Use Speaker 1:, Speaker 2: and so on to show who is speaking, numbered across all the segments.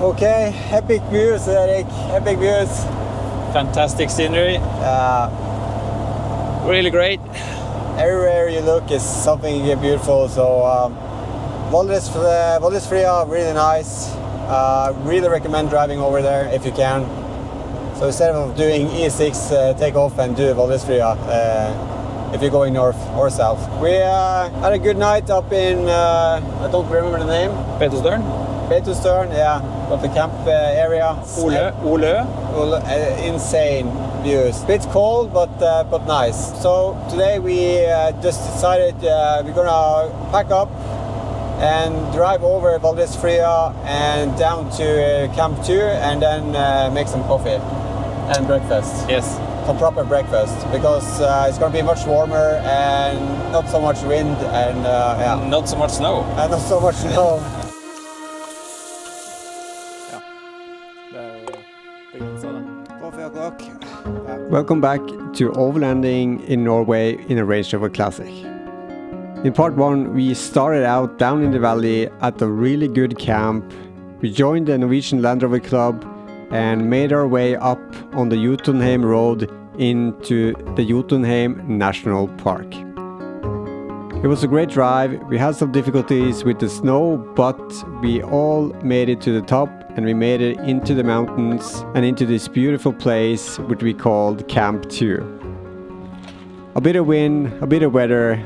Speaker 1: Okay, epic views, Erik. Epic views.
Speaker 2: Fantastic scenery. Really great.
Speaker 1: Everywhere you look is something beautiful. So Valdresflye, really nice. Really recommend driving over there if you can. So instead of doing E6, take off and do Valdresflye if you're going north or south. We had a good night up in, I don't remember the name. Eikesdalen, yeah, got the camp area.
Speaker 2: Ole.
Speaker 1: Insane views. Bit cold, but nice. So today we just decided we're gonna pack up and drive over Valdresflye and down to Camp 2 and then make some coffee and breakfast.
Speaker 2: Yes.
Speaker 1: A proper breakfast because it's gonna be much warmer and not so much wind and yeah.
Speaker 2: Not so much snow.
Speaker 1: And not so much snow. Welcome back to Overlanding in Norway in a Range Rover Classic. In part 1 we started out down in the valley at a really good camp. We joined the Norwegian Land Rover Club and made our way up on the Jotunheim road into the Jotunheim National Park. It was a great drive. We had some difficulties with the snow, but we all made it to the top and we made it into the mountains and into this beautiful place which we called Camp 2. A bit of wind, a bit of weather,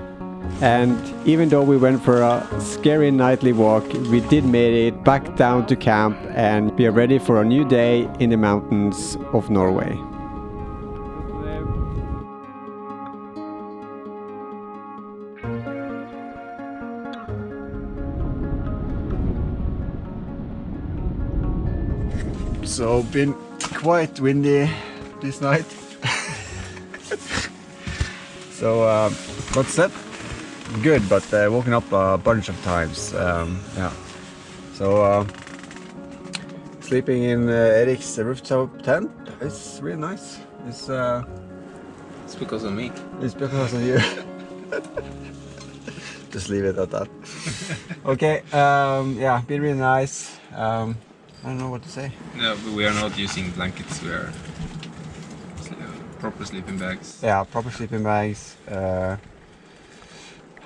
Speaker 1: and even though we went for a scary nightly walk, we did make it back down to camp and we are ready for a new day in the mountains of Norway. So been quite windy this night. So what's that? Good, but woken up a bunch of times. Yeah. So sleeping in Erik's rooftop tent is really nice.
Speaker 2: It's because of me.
Speaker 1: It's because of you. Just leave it at that. Okay. Yeah, been really nice. I don't know what to say.
Speaker 3: No, but we are not using blankets. We are proper sleeping bags.
Speaker 1: Yeah, proper sleeping bags.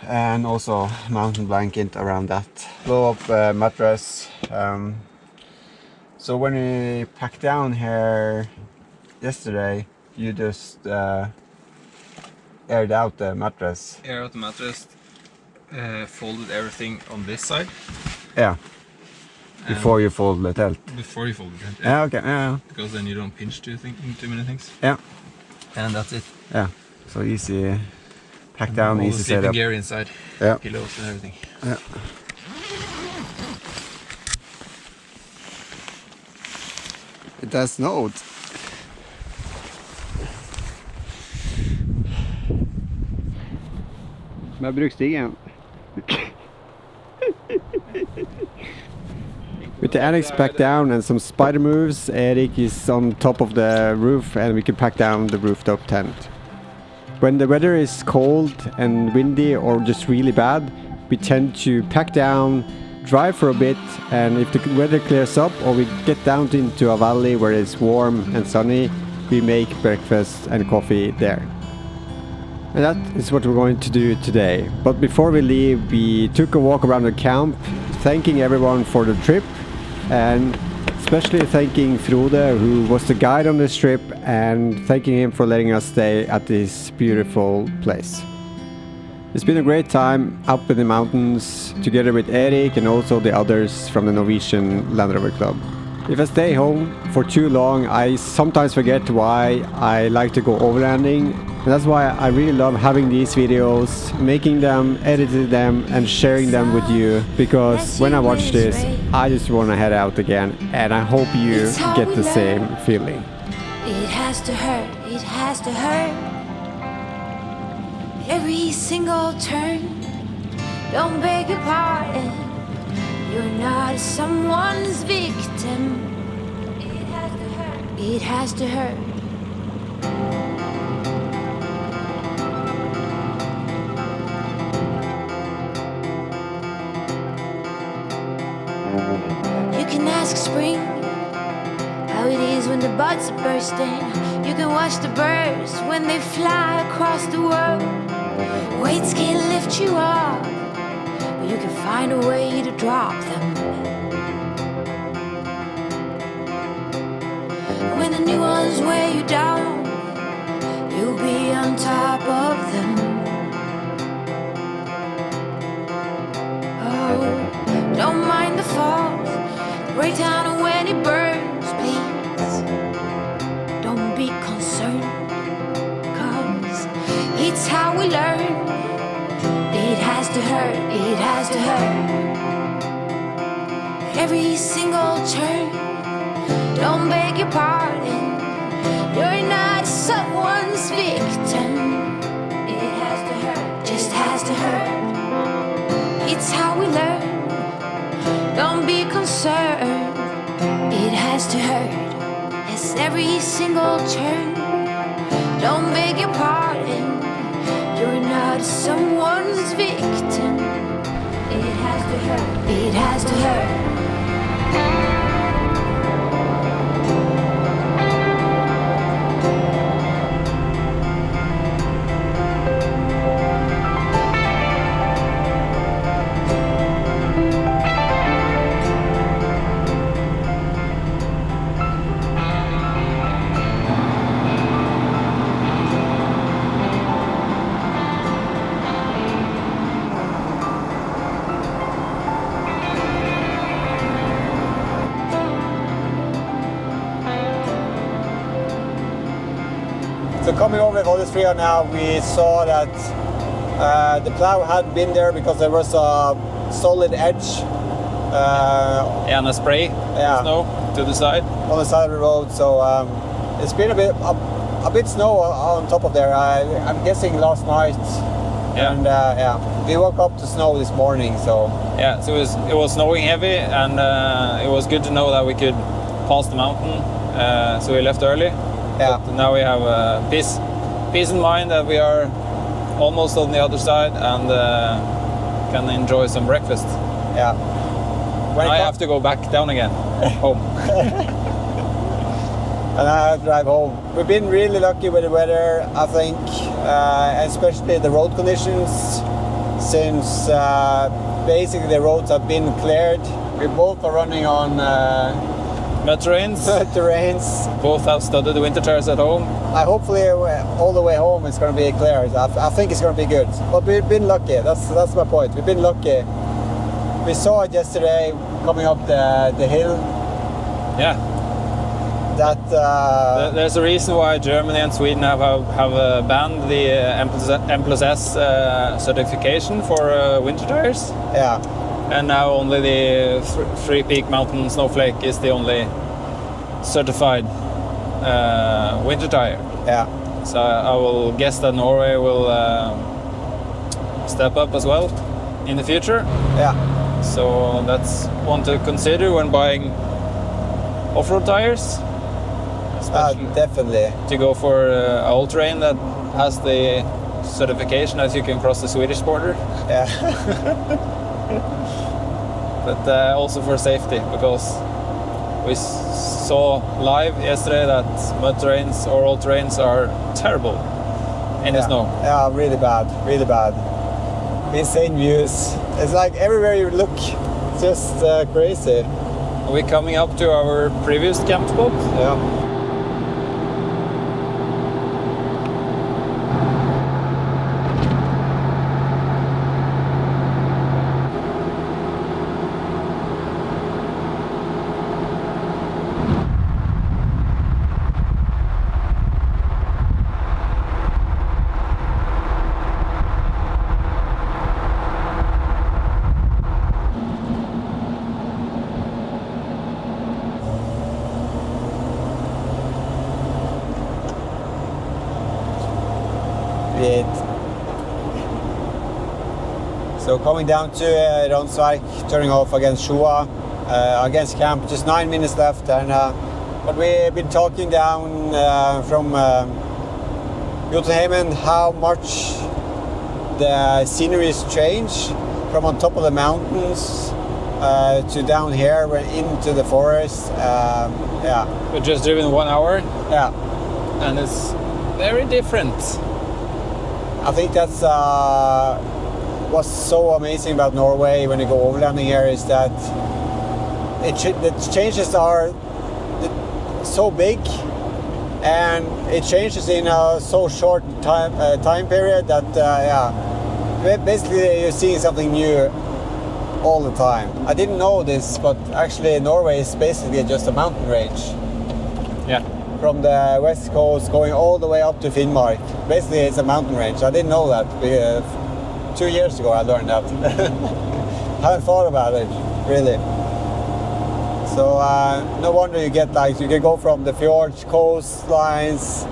Speaker 1: And also mountain blanket around that. Blow up mattress. So when we packed down here yesterday, you just aired out the mattress.
Speaker 3: Air out the mattress. Folded everything on this side.
Speaker 1: Yeah. Before you fold the tent.
Speaker 3: Before you fold the tent.
Speaker 1: Yeah, okay. Yeah.
Speaker 3: Because then you don't pinch too many things.
Speaker 1: Yeah.
Speaker 3: And that's it.
Speaker 1: Yeah. So easy. Pack down,
Speaker 3: all
Speaker 1: easy
Speaker 3: the sleeping
Speaker 1: setup.
Speaker 3: gear inside.
Speaker 1: Yeah.
Speaker 3: Pillows and everything.
Speaker 1: Yeah. It has snowed. Med brukstigen. With the annex packed down and some spider moves, Erik is on top of the roof and we can pack down the rooftop tent. When the weather is cold and windy or just really bad, we tend to pack down, drive for a bit, and if the weather clears up or we get down into a valley where it's warm and sunny, we make breakfast and coffee there. And that is what we're going to do today. But before we leave, we took a walk around the camp, thanking everyone for the trip, and especially thanking Frode, who was the guide on this trip, and thanking him for letting us stay at this beautiful place. It's been a great time up in the mountains together with Erik and also the others from the Norwegian Land Rover Club. If I stay home for too long, I sometimes forget why I like to go overlanding. And that's why I really love having these videos, making them, editing them and sharing them with you. Because when I watch this, I just want to head out again. And I hope you get the same feeling.
Speaker 4: It has to hurt, it has to hurt. Every single turn, don't beg your pardon. You're not someone's victim. It has to hurt. It has to hurt. You can ask spring. How it is when the buds are bursting. You can watch the birds when they fly across the world. Weights can't lift you up, but you can find a way to drop them. When the new ones weigh you down, you'll be on top of them. Oh, don't mind the falls, the breakdown and when it burns, please. Don't be concerned, 'cause it's how we learn. It has to hurt, it has to hurt. Every single turn, don't beg your pardon. You're not someone's victim. It has to hurt, just has to hurt. It's how we learn. Don't be concerned. It has to hurt. Yes, every single turn. Don't beg your pardon. You're not someone's victim. It has to hurt. It has to hurt.
Speaker 1: So coming over Valdresflye now, we saw that the plow had been there because there was a solid edge
Speaker 2: And a spray snow to the side.
Speaker 1: on the side of the road. So it's been a bit snow on top of there. I'm guessing last night.
Speaker 2: Yeah.
Speaker 1: And we woke up to snow this morning. So
Speaker 2: Yeah, so it was snowing heavy, and it was good to know that we could pass the mountain. So we left early.
Speaker 1: yeah,
Speaker 2: But now we have peace in mind that we are almost on the other side and can enjoy some breakfast.
Speaker 1: yeah. When
Speaker 2: I
Speaker 1: it
Speaker 2: have to go back down again, home.
Speaker 1: and I have to drive home. We've been really lucky with the weather, I think, especially the road conditions, since basically the roads have been cleared. We both are running on
Speaker 2: Mud terrains.
Speaker 1: terrains.
Speaker 2: Both have studded winter tires at home.
Speaker 1: Hopefully all the way home it's going to be clear. I think it's going to be good. But we've been lucky. That's my point. We've been lucky. We saw it yesterday coming up the hill.
Speaker 2: Yeah.
Speaker 1: That
Speaker 2: There's a reason why Germany and Sweden have banned the M+S certification for winter tires.
Speaker 1: yeah,
Speaker 2: And now only the Three Peak Mountain Snowflake is the only certified winter tire.
Speaker 1: yeah,
Speaker 2: So I will guess that Norway will step up as well in the future.
Speaker 1: yeah,
Speaker 2: So that's one to consider when buying off-road tires. Especially
Speaker 1: definitely.
Speaker 2: to go for all-terrain that has the certification that you can cross the Swedish border.
Speaker 1: Yeah,
Speaker 2: But also for safety, because we saw live yesterday that mud terrains or all terrains are terrible in the snow.
Speaker 1: Yeah, really bad, really bad. Insane views. It's like everywhere you look, it's just crazy.
Speaker 2: Are we coming up to our previous camp spot?
Speaker 1: Yeah. So coming down to Randsverk, turning off against Sjua, against camp, just 9 minutes left. And but we've been talking down from Jotunheim how much the scenery's changed from on top of the mountains to down here, we're into the forest. Yeah,
Speaker 2: We've just driven 1 hour,
Speaker 1: yeah.
Speaker 2: and it's very different.
Speaker 1: I think that's what's so amazing about Norway when you go overlanding here is that the changes are so big, and it changes in a so short time period that yeah, basically you're seeing something new all the time. I didn't know this, but actually Norway is basically just a mountain range.
Speaker 2: Yeah.
Speaker 1: From the west coast going all the way up to Finnmark. Basically it's a mountain range. I didn't know that. 2 years ago I learned that. I haven't thought about it, really. So no wonder you get like, you can go from the fjords, coastlines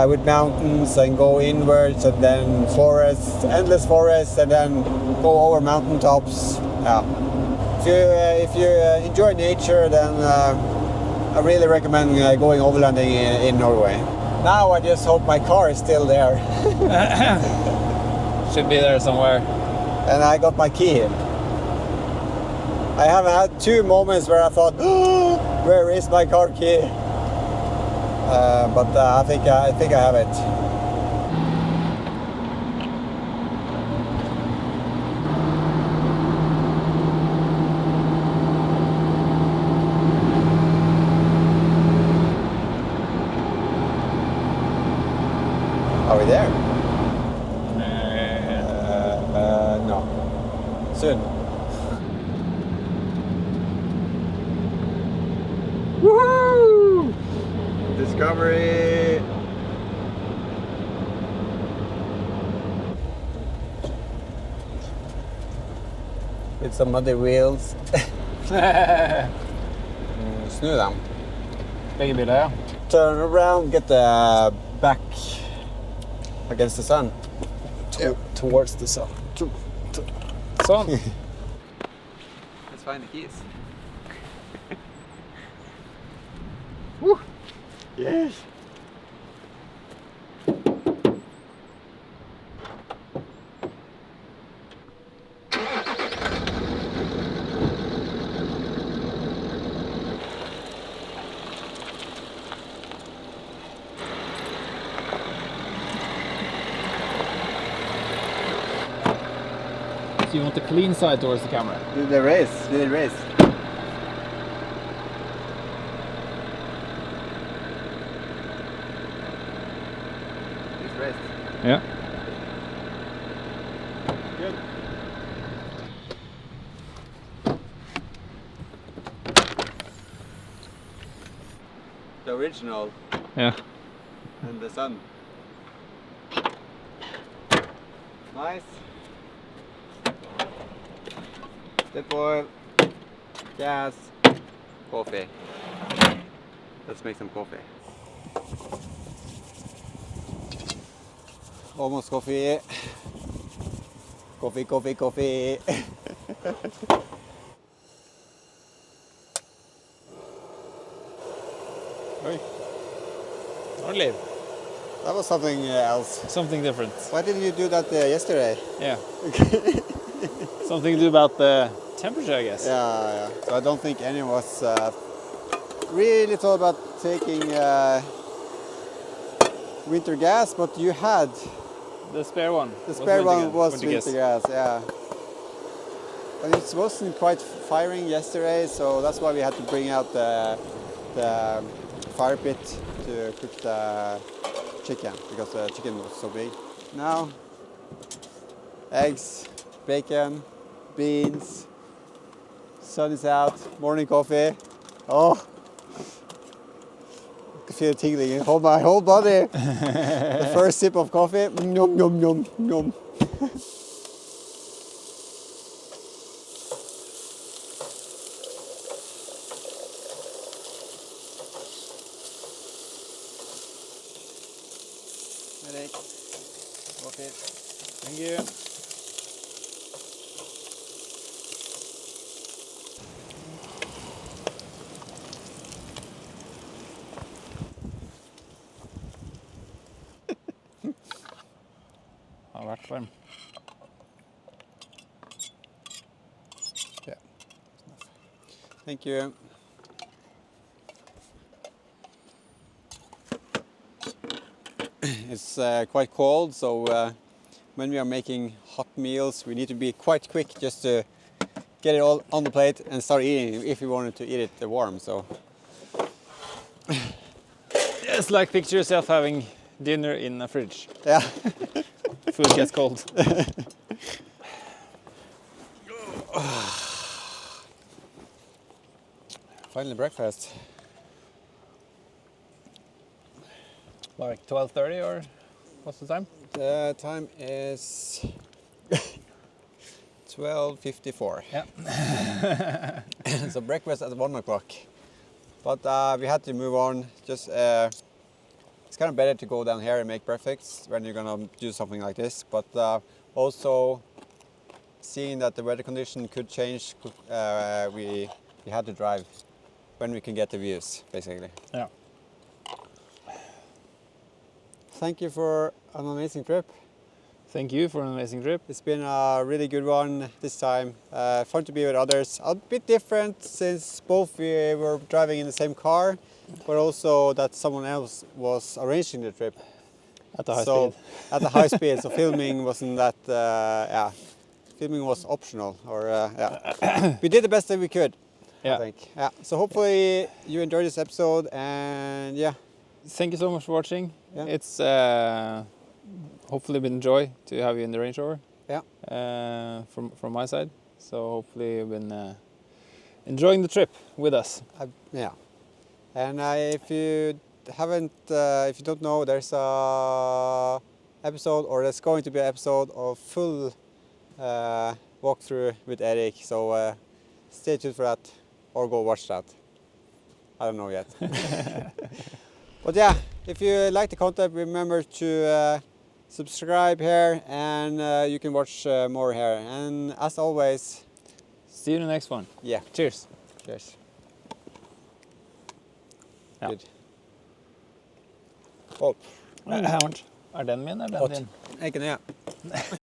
Speaker 1: with mountains and go inwards, and then forests, endless forests, and then go over mountain tops. Yeah. If you enjoy nature, then I really recommend going overlanding in Norway. Now I just hope my car is still there.
Speaker 2: Should be there somewhere.
Speaker 1: And I got my key. I have had 2 moments where I thought, oh, where is my car key? But I think I have it. Are we there? No. Soon. Woohoo! Discovery! With some muddy wheels. Snu dem.
Speaker 2: Begge biler, ja.
Speaker 1: Turn around, get the back against the sun.
Speaker 2: Towards the sun. Sånn.
Speaker 1: Let's find the keys. Woo! Yes!
Speaker 2: So you want the clean side towards the camera?
Speaker 1: Do the race. Do the race. This race.
Speaker 2: Yeah.
Speaker 1: Good. The original
Speaker 2: Yeah.
Speaker 1: and the sun. Nice. Step oil, gas, coffee. Let's make some coffee. Almost coffee. Coffee, coffee, coffee. Oi.
Speaker 2: Ordentlig.
Speaker 1: That was something else.
Speaker 2: Something different.
Speaker 1: Why didn't you do that yesterday?
Speaker 2: Yeah. Something to do about the temperature, I guess.
Speaker 1: Yeah. So I don't think any of us really thought about taking winter gas, but you had.
Speaker 2: The spare one.
Speaker 1: The spare one was winter gas, yeah. But it wasn't quite firing yesterday, so that's why we had to bring out the fire pit to cook the chicken, because the chicken was so big. Now, eggs, bacon, beans, sun is out, morning coffee. Oh, I can feel it tingling in my whole body. The first sip of coffee, nom nom nom nom. Erik, coffee.
Speaker 2: Thank you. Har vært varm.
Speaker 1: Ja. Thank you. It's quite cold, so when we are making hot meals, we need to be quite quick just to get it all on the plate and start eating if we wanted to eat it warm. So
Speaker 2: It's like picture yourself having dinner in a fridge.
Speaker 1: yeah.
Speaker 2: Food gets cold.
Speaker 1: Finally breakfast.
Speaker 2: Like 12:30 or what's the time?
Speaker 1: The time is 12:54.
Speaker 2: Yeah.
Speaker 1: So breakfast at 1 o'clock. But we had to move on. Just it's kind of better to go down here and make breakfast when you're gonna do something like this. But also seeing that the weather condition could change, we had to drive when we can get the views, basically.
Speaker 2: Yeah.
Speaker 1: Thank you for an amazing trip.
Speaker 2: Thank you for an amazing trip.
Speaker 1: It's been a really good one this time. Fun to be with others. A bit different since both we were driving in the same car, but also that someone else was arranging the trip.
Speaker 2: At the high speed.
Speaker 1: At the high speed, so filming wasn't that, yeah, filming was optional, or yeah. We did the best that we could,
Speaker 2: Yeah.
Speaker 1: I think. Yeah. So hopefully you enjoyed this episode, and yeah.
Speaker 2: Thank you so much for watching.
Speaker 1: Yeah.
Speaker 2: It's hopefully been a joy to have you in the Range Rover.
Speaker 1: Yeah.
Speaker 2: From my side. So hopefully you've been enjoying the trip with us.
Speaker 1: Yeah. And if you haven't, if you don't know, there's a episode, or there's going to be an episode of full walkthrough with Erik. So stay tuned for that, or go watch that. I don't know yet. But yeah, if you like the content, remember to subscribe here, and you can watch more here. And as always,
Speaker 2: See you in the next one.
Speaker 1: yeah,
Speaker 2: Cheers.
Speaker 1: cheers.
Speaker 2: Ja.
Speaker 1: Good. Oh,
Speaker 2: Er den min, eller den din?
Speaker 1: ikke det.